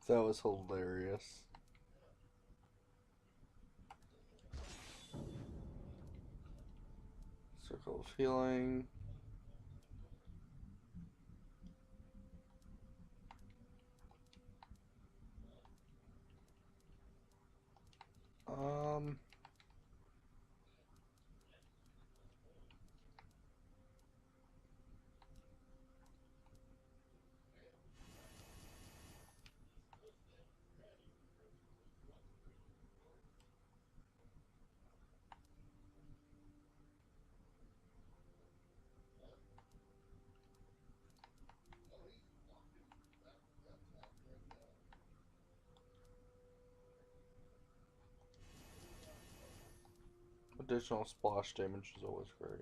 That was hilarious. Circle of healing. Um. Additional splash damage is always great.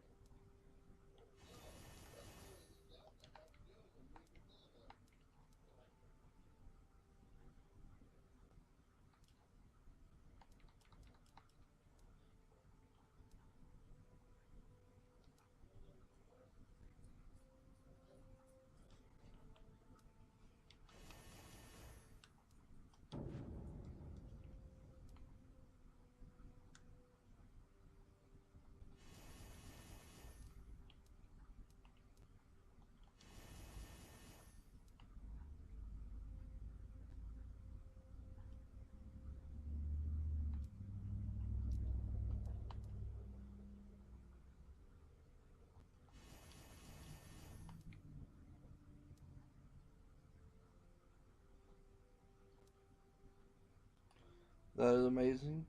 That is amazing.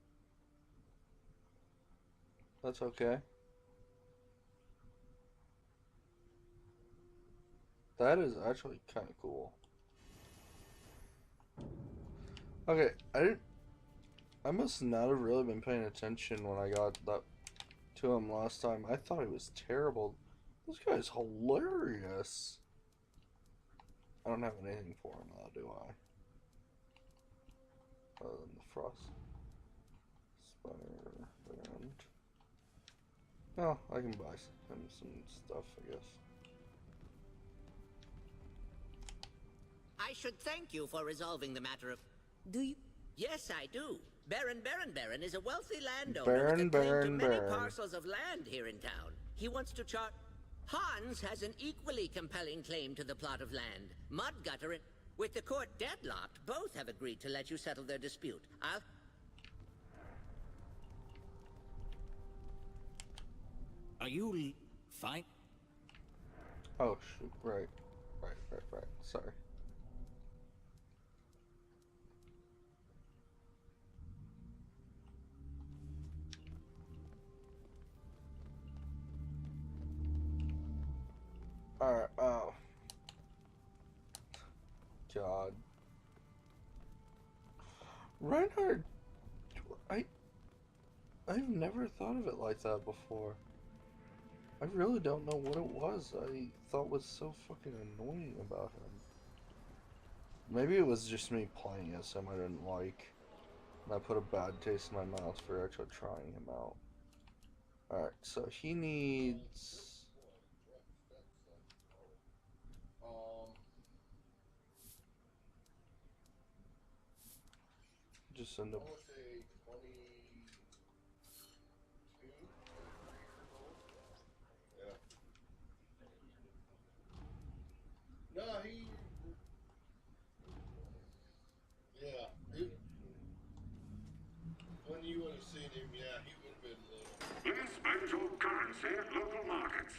That's okay. That is actually kind of cool. Okay, I must not have really been paying attention when I got that to him last time. I thought he was terrible. This guy's hilarious. I don't have anything for him though, do I? Other than the frost spider band. Oh, I can buy him some stuff, I guess. I should thank you for resolving the matter of... Do you? Yes, I do. Baron is a wealthy landowner with a claim to many parcels of land here in town. He wants to chart... Hans has an equally compelling claim to the plot of land. Mudgutter and... With the court deadlocked, both have agreed to let you settle their dispute. I'll... Are you fine? Oh, shoot. Right. Sorry. Alright, oh. God. Reinhardt, I've never thought of it like that before. I really don't know what it was I thought was so fucking annoying about him. Maybe it was just me playing as him I didn't like. And I put a bad taste in my mouth for actually trying him out. Alright, so he needs... Just end up... No, when you would have seen him, yeah, he would have been little. Please spend your currency at local markets.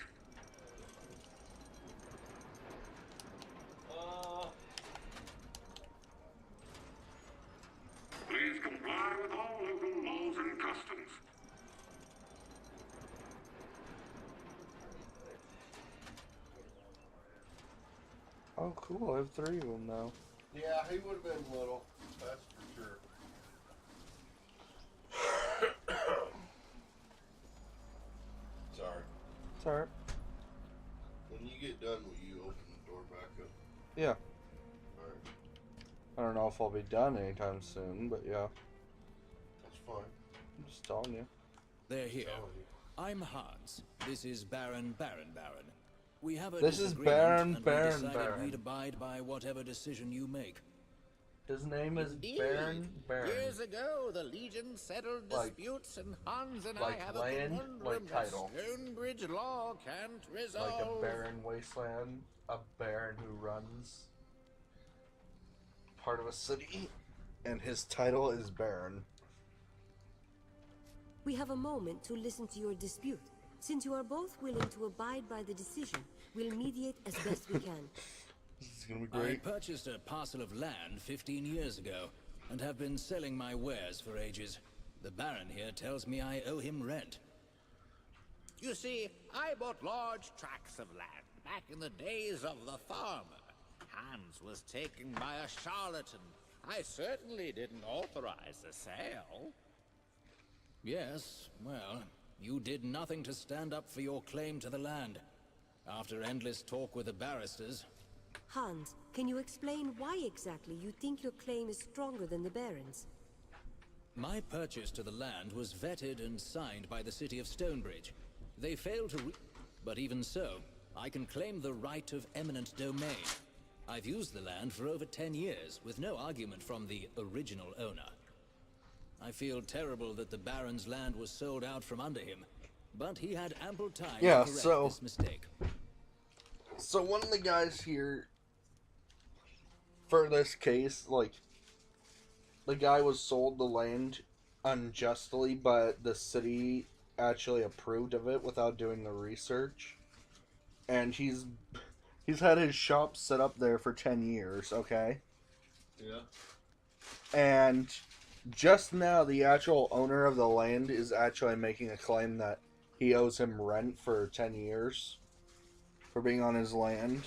Please comply with all local laws and customs. Oh, cool, I have 3 of them now. Yeah, he would have been little, that's for sure. Sorry. It's alright. When you get done, will you open the door back up? Yeah. Alright. I don't know if I'll be done anytime soon, but yeah. That's fine. I'm just telling you. They're here. I'm Hans. This is Baron. We have a This is disagreement, Baron. and we decided we'd abide by whatever decision you make. His name is Indeed. Baron. Years ago, the Legion settled Like- disputes, and Hans and like I have land, a conundrum like that title. Stonebridge law can't resolve. Like a barren wasteland, a baron who runs part of a city, and his title is Baron. We have a moment to listen to your dispute. Since you are both willing to abide by the decision, we'll mediate as best we can. This is gonna be I great. purchased a parcel of land 15 years ago, and have been selling my wares for ages. The Baron here tells me I owe him rent. You see, I bought large tracts of land back in the days of the farmer. Hans was taken by a charlatan. I certainly didn't authorize the sale. Yes, well, you did nothing to stand up for your claim to the land. After endless talk with the barristers, Hans, can you explain why exactly you think your claim is stronger than the Baron's? my purchase to the land was vetted and signed by the city of Stonebridge. They failed to but even so, I can claim the right of eminent domain. I've used the land for over 10 years, with no argument from the original owner. I feel terrible that the Baron's land was sold out from under him, but he had ample time Yeah, to correct so- this mistake. So one of the guys here for this case, like, the guy was sold the land unjustly, but the city actually approved of it without doing the research. And he's had his shop set up there for 10 years, okay? Yeah. And just now, the actual owner of the land is actually making a claim that he owes him rent for 10 years for being on his land.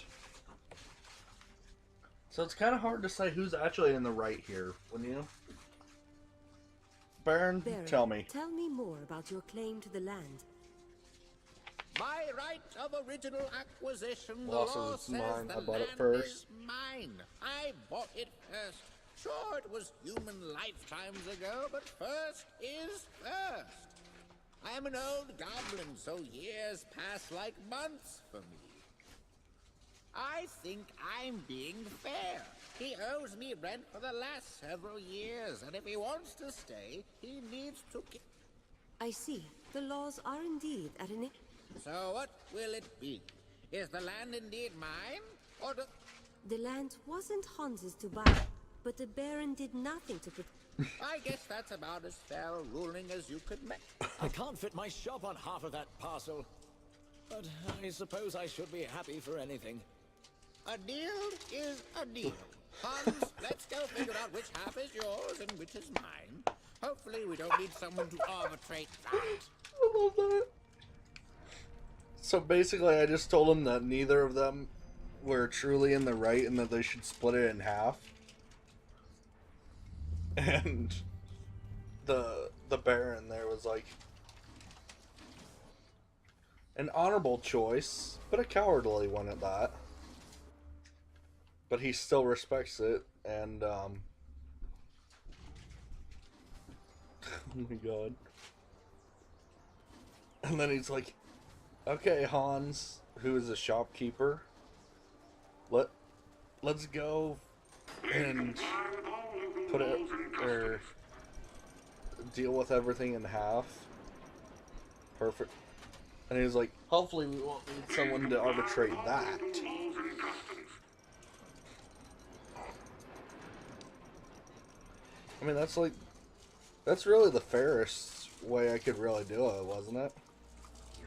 So it's kind of hard to say who's actually in the right here, wouldn't you? Baron, Baron, tell me. Tell me more about your claim to the land. My right of original acquisition, the Well, so law it's says mine. the I bought it land first. is mine. I bought it first. Sure, it was human lifetimes ago, but first is first. I am an old goblin, so years pass like months for me. I think I'm being fair. He owes me rent for the last several years, and if he wants to stay, he needs to get... I see. The laws are indeed at an... So what will it be? Is the land indeed mine, or do... The land wasn't Hans's to buy, but the Baron did nothing to put... I guess that's about as fair a ruling as you could make. I can't fit my shop on half of that parcel, but I suppose I should be happy for anything. A deal is a deal. Hans, let's go figure out which half is yours and which is mine. Hopefully we don't need someone to arbitrate that. I love that. So basically, I just told him that neither of them were truly in the right and that they should split it in half. And the Baron there was like, an honorable choice, but a cowardly one at that. But he still respects it, and oh my god. And then he's like, okay, Hans, who is a shopkeeper, let's go and put it, or deal with everything in half. Perfect. And he was like, hopefully we won't need someone to arbitrate that. I mean, that's really the fairest way I could really do it, wasn't it?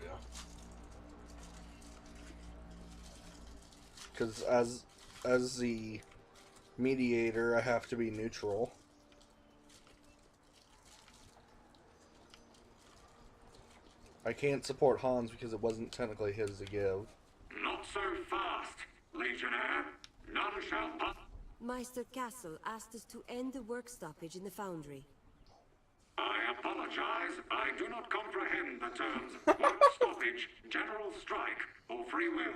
Yeah. Because as the mediator, I have to be neutral. I can't support Hans because it wasn't technically his to give. Not so fast, Legionnaire. None shall pass. Meister Castle asked us to end the work stoppage in the foundry. I apologize. I do not comprehend the terms work stoppage, general strike, or free will.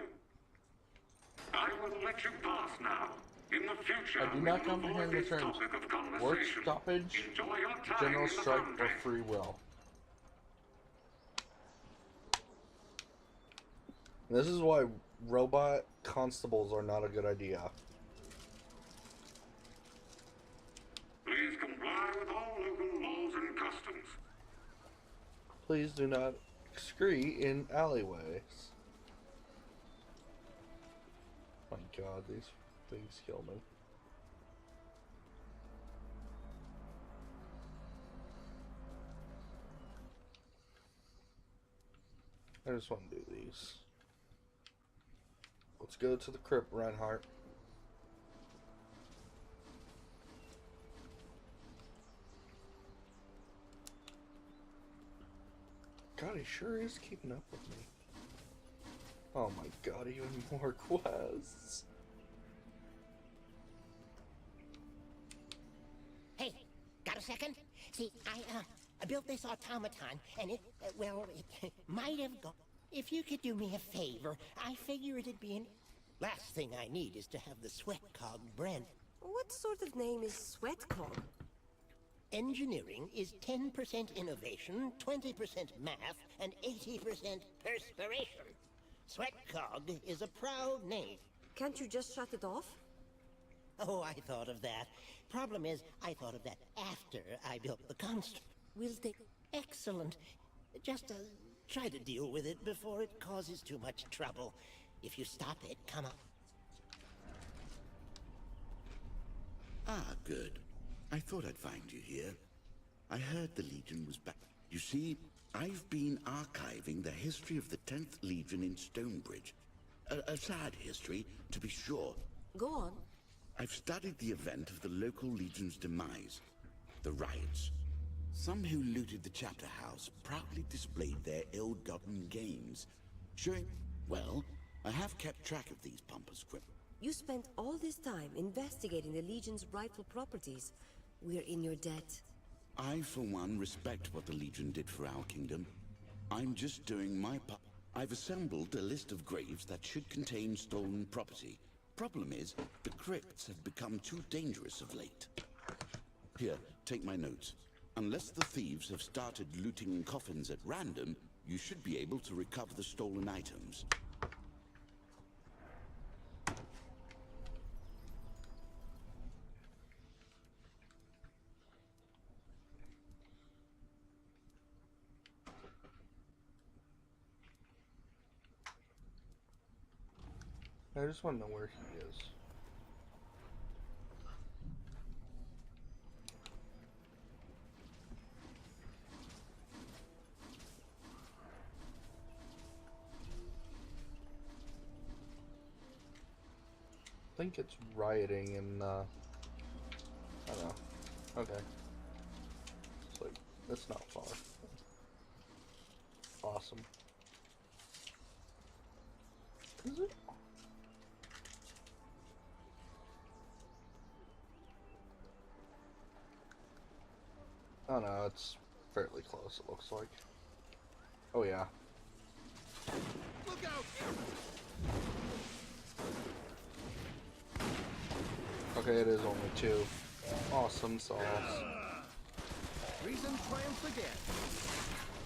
I will let you pass now. In the future, I do we not will comprehend avoid the this terms topic of conversation. work stoppage, Enjoy your time general in the strike, foundry. or free will. This is why robot constables are not a good idea. Please do not excrete in alleyways. My god, these things kill me. I just want to do these. Let's go to the crypt, Reinhardt. God, he sure is keeping up with me. Oh my god, even more quests. Hey, got a second? See, I built this automaton, and it, well, it might have gone. If you could do me a favor, I figure it'd be an... Last thing I need is to have the sweat cog brand. What sort of name is Sweatcog? Engineering is 10% innovation, 20% math, and 80% perspiration. Sweatcog is a proud name. Can't you just shut it off? Oh, I thought of that. Problem is, I thought of that after I built the construct. We'll take... Excellent. Just try to deal with it before it causes too much trouble. If you stop it, come on. Ah, good. I thought I'd find you here. I heard the Legion was back. You see, I've been archiving the history of the 10th Legion in Stonebridge. A sad history, to be sure. Go on. I've studied the event of the local Legion's demise, the riots. Some who looted the chapter house proudly displayed their ill-gotten gains, showing, well, I have kept track of these pompous criminals. You spent all this time investigating the Legion's rightful properties. We're in your debt. I, for one, respect what the Legion did for our kingdom. I'm just doing my part. I've assembled a list of graves that should contain stolen property. Problem is, the crypts have become too dangerous of late. Here, take my notes. Unless the thieves have started looting coffins at random, you should be able to recover the stolen items. I just want to know where he is. I think it's rioting in, I don't know. Okay. It's like, that's not far. Awesome. Is it? Oh no, it's fairly close, it looks like. Oh yeah. Look out! Okay, it is only 2. Awesome sauce. Reason triumphs again.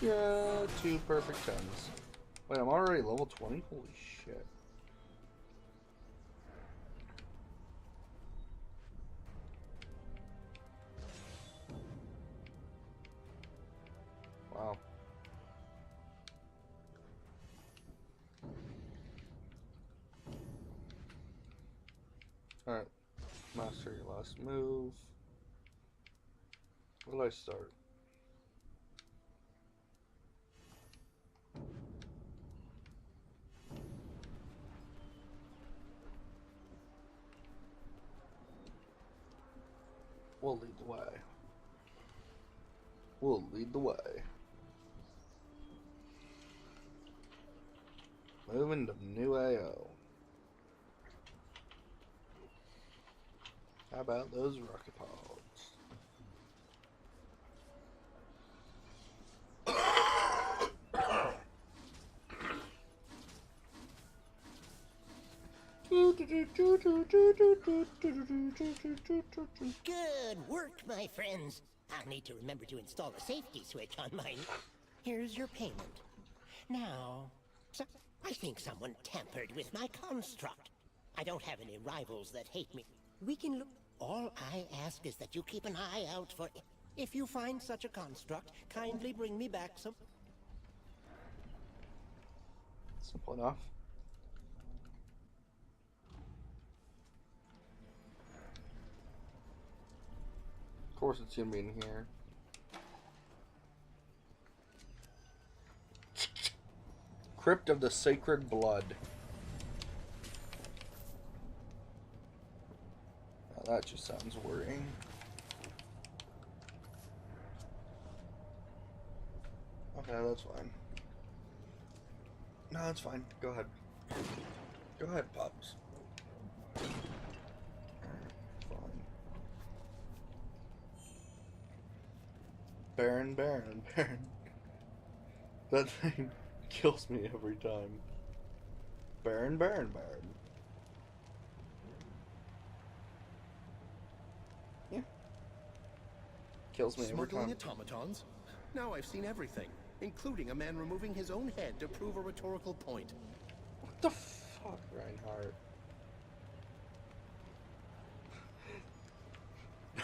Yeah, 2 perfect 10s. Wait, I'm already level 20? Holy shit. Wow. Alright. Master your last move. Where do I start? We'll lead the way. We'll lead the way. Moving to new AO. How about those rocket pods? Good work, my friends. I'll need to remember to install a safety switch on mine. Here's your payment. Now, I think someone tampered with my construct. I don't have any rivals that hate me. We can look... All I ask is that you keep an eye out for... If you find such a construct, kindly bring me back some... Simple enough. Of course it's gonna be in here. Crypt of the Sacred Blood. Now that just sounds worrying. Okay, that's fine. No, that's fine. Go ahead. Go ahead, Pops. Fine. Baron. That thing kills me every time. Baron. Yeah. Kills me every Smuggling time. automatons? Now I've seen everything, including a man removing his own head to prove a rhetorical point. What the fuck, Reinhardt?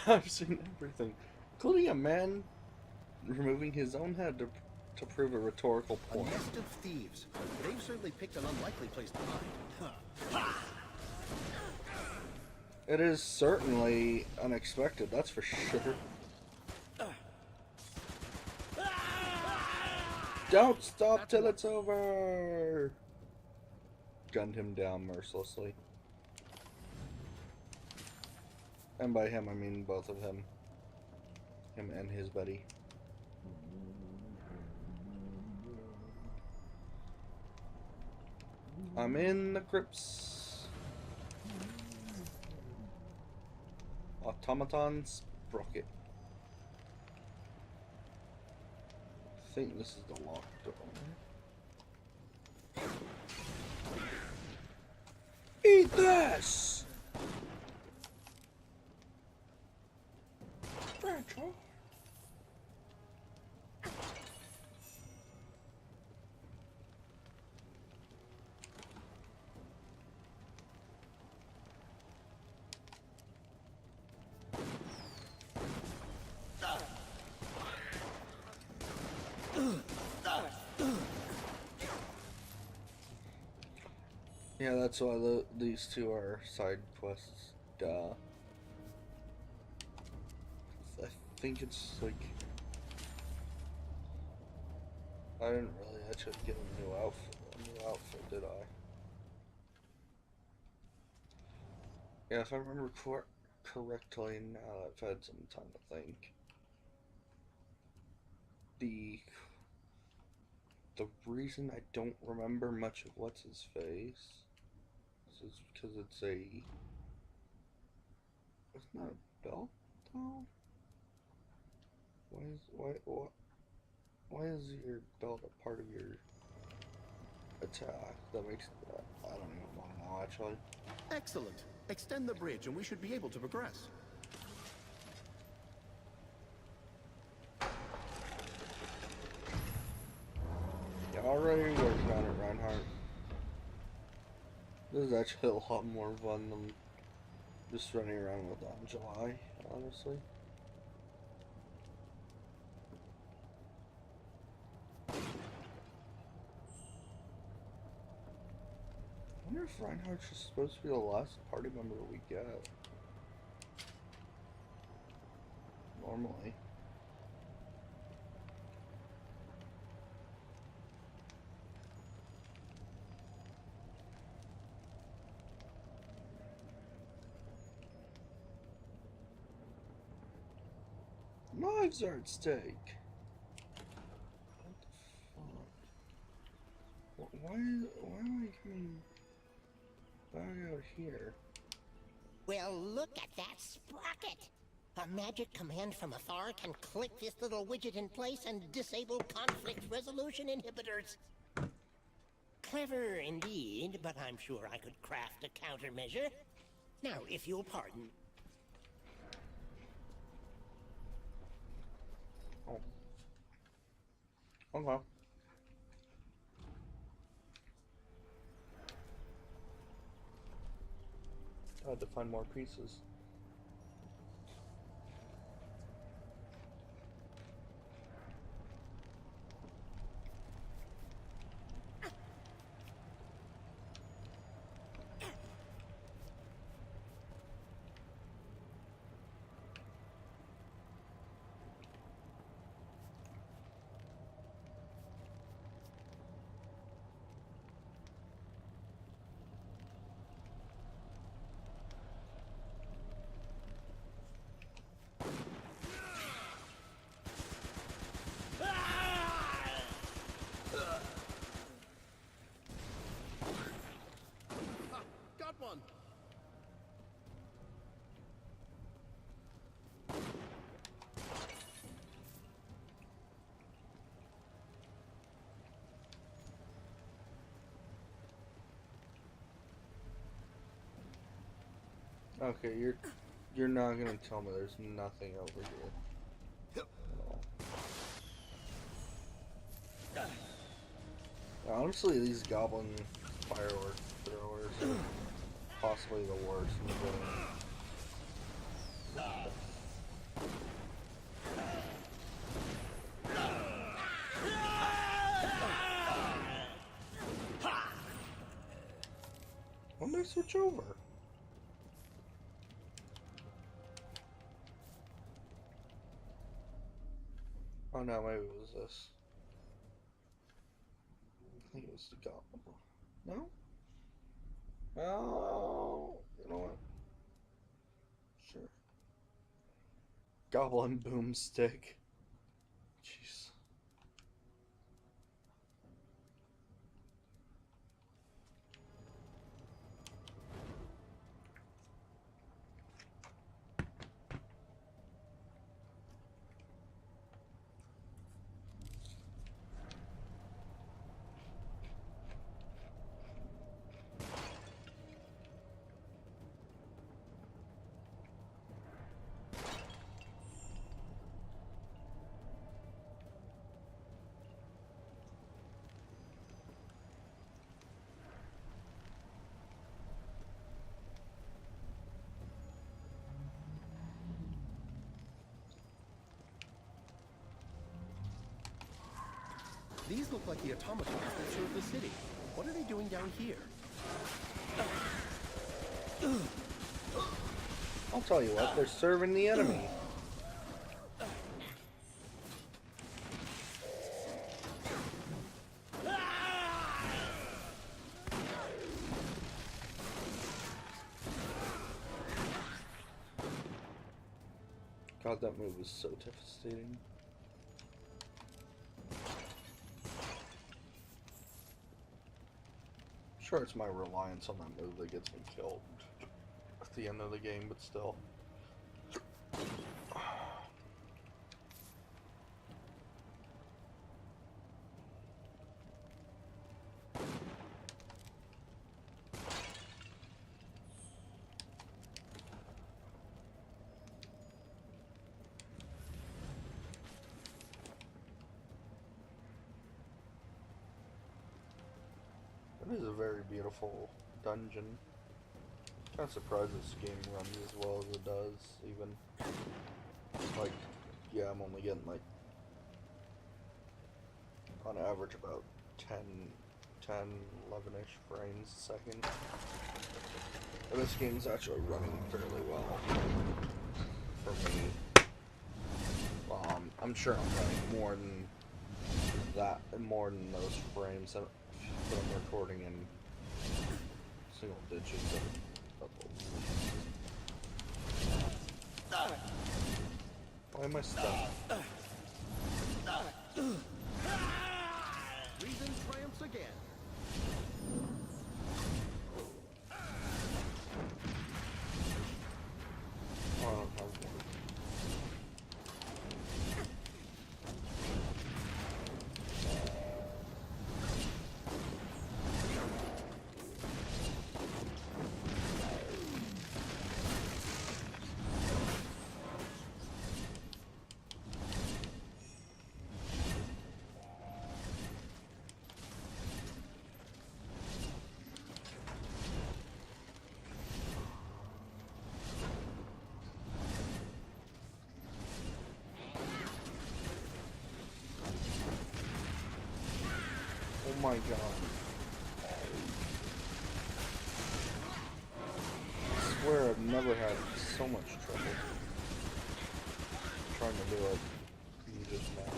I've seen everything, including a man removing his own head to prove a rhetorical A point. nest of thieves. They've certainly picked an unlikely place to hide. It is certainly unexpected, that's for sure. Don't stop till it's over! Gunned him down mercilessly. And by him, I mean both of them. Him and his buddy. I'm in the crypts. Automaton Sprocket. I think this is the locked door. Eat this! Rachel. Yeah, that's why these two are side quests. Duh. I think it's like... I didn't really actually get a new outfit, did I? Yeah, if I remember correctly, now I've had some time to think. The reason I don't remember much of what's his face is because it's not a belt though. Why is your belt a part of your attack? That makes I don't even want to know actually. Excellent. Extend the bridge and we should be able to progress. You're already working on it, Reinhardt. This is actually a lot more fun than just running around with July, honestly. I wonder if Reinhardt's just supposed to be the last party member we get. Normally. Lives are at stake. What the fuck? Why am I coming back out here? Well, look at that sprocket! A magic command from afar can click this little widget in place and disable conflict resolution inhibitors. Clever indeed, but I'm sure I could craft a countermeasure. Now, if you'll pardon. Oh. Okay. I had to find more pieces. Okay, you're not gonna tell me there's nothing over here. At all. Honestly, these goblin firework throwers are possibly the worst in the game. When did I switch over? Oh no, maybe it was this. I think it was the goblin. No? Oh, you know what? Sure. Goblin boomstick. Jeez. These look like the automatons that serve the city. What are they doing down here? I'll tell you what, they're serving the enemy. God, that move was so devastating. Sure, it's my reliance on that move that gets me killed at the end of the game, but still. It is a very beautiful dungeon. Kind of surprised this game runs as well as it does, even. Like, yeah, I'm only getting like, on average about 11-ish frames a second. And this game's actually running fairly well for me. I'm sure I'm running more than that, more than those frames that I'm recording in single digits of why am I stuck? Reason triumphs again. Oh, I don't have one. Oh my god. I swear I've never had so much trouble trying to do it just now.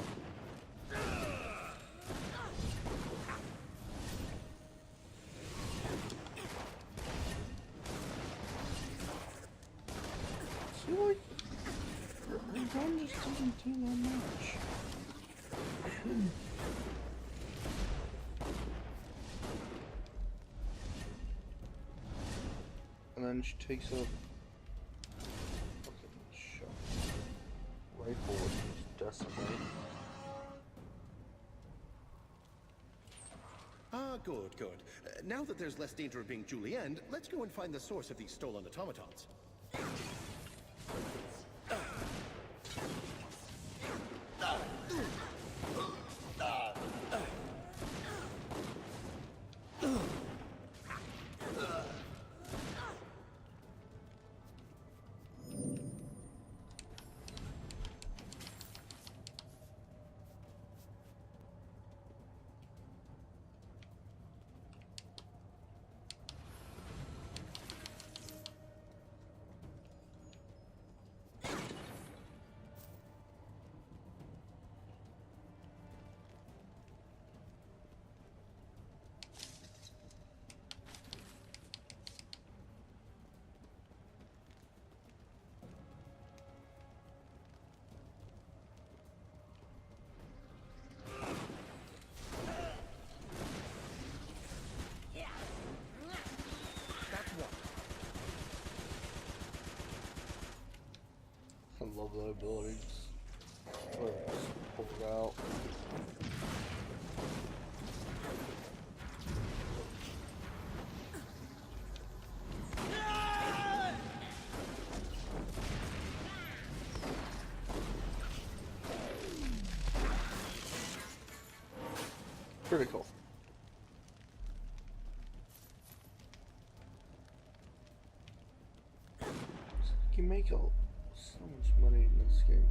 See, like, the gun just doesn't do that much. And then she takes a fucking shot rifle and just decimate. Ah, good, good. Now that there's less danger of being Julienne, let's go and find the source of these stolen automatons. I love the abilities. Or just pull it out. Critical. You can make so much money in this game.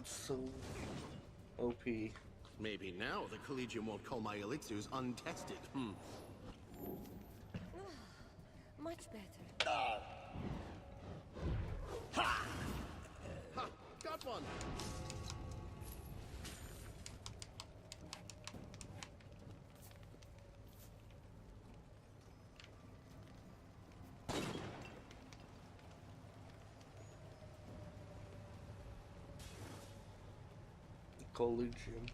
So OP. Maybe now the Collegium won't call my elixirs untested. Much better. Ha! Got one! Collegium.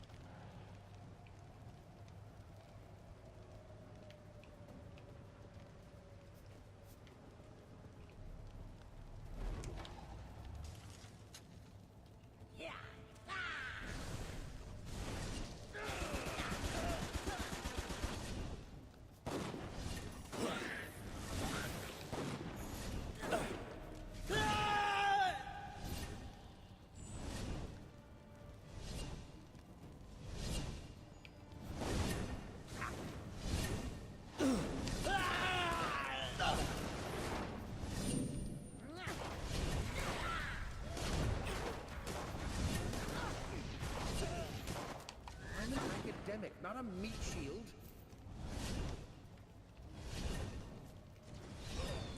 meat shield?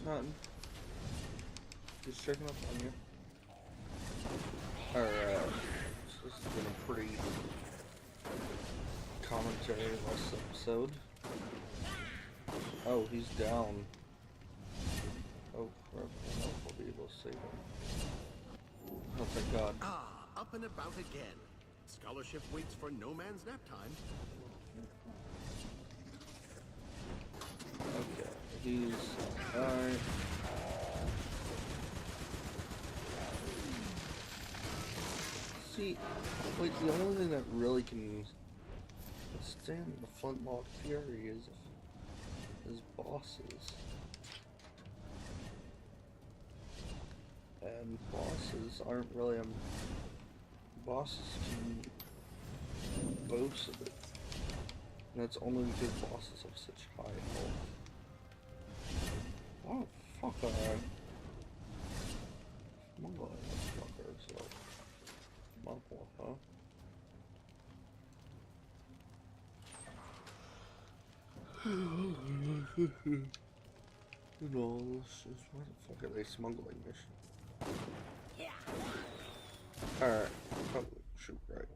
Nothing. Just checking up on you. Alright. This has been a pretty commentary last episode. Oh, he's down. Oh crap, I don't know if I'll be able to save him. Oh thank God. Ah, up and about again. Scholarship waits for no man's nap time. Okay, he's... Alright. See, like, the only thing that really can withstand the Flintlock Fury is bosses. And bosses aren't really bosses can boast of it. And that's only because bosses have such high health. Oh, fuck alright. Mongol fucker, so. Mongol, huh? No, this is why the fuck are they smuggling mission? Alright, probably shoot right.